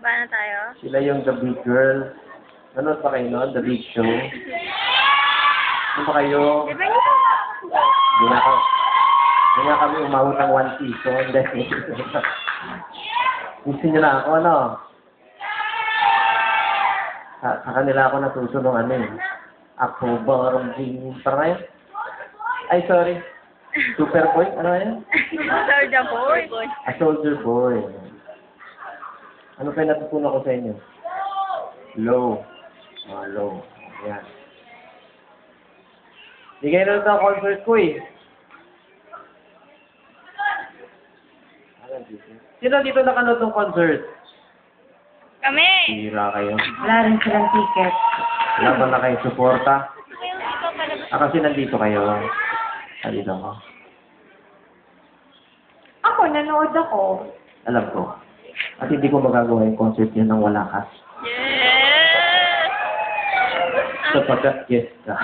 Ba na tayo? Sila yung The Big Girl. Nanood pa kayo noon? The Big Show? Ano ba kayo? Di ba yun? Hindi nga kami umawot ng 1 season. Gusto nyo na ako, ano? Sa kanila ako natuto nung ano eh. October, parang ngayon? Ay, sorry. Superboy? Ano yan? Soldier boy. A Soldier Boy. Ano kayo natutunan ko sa inyo? Low. Low. Ayan. Hindi kayo nanood ng concert ko eh. Sino dito nakanood ng concert? Kami! Hira kayo. Wala rin silang ticket. Wala ba na kayo suporta? Kasi nandito kayo. Nandito ako. Ako, nanood ako. Alam ko. At hindi ko magagawa yung concert niya nang wala ka. Yes! Sapagkat yes ka.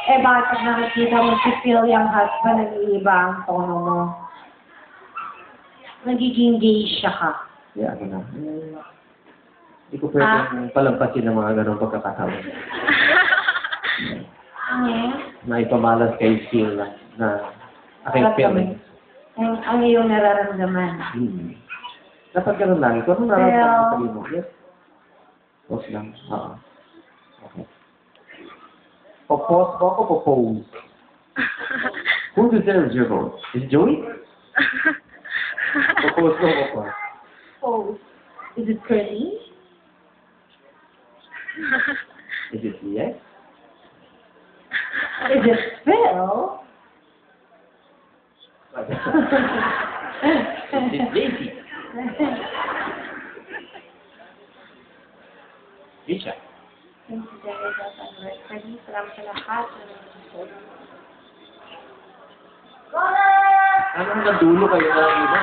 Eh, bakit pag nakikita mo si Phil yung husband, nag-iiba ang tono mo? Nagiging gay siya ka. Kaya ako na. Hindi ko pwedeng palampasin ng mga ganong pagkakataon. Na ipamalas kay Phil na aking feeling. Ang iyong nararamdaman. Dapat ganun lang. Kung anong nararamdaman mo, yes. Pause lang. Okay. Pause ko ako, propose. Who deserves your vote? Is Joey? Propose ko ako. Oh, is it curly? Is it yes? Is it Phil? Is it lazy? Risha? Thank you, Jerry. Salamat sa lahat. Anong nadulo kayo na iba?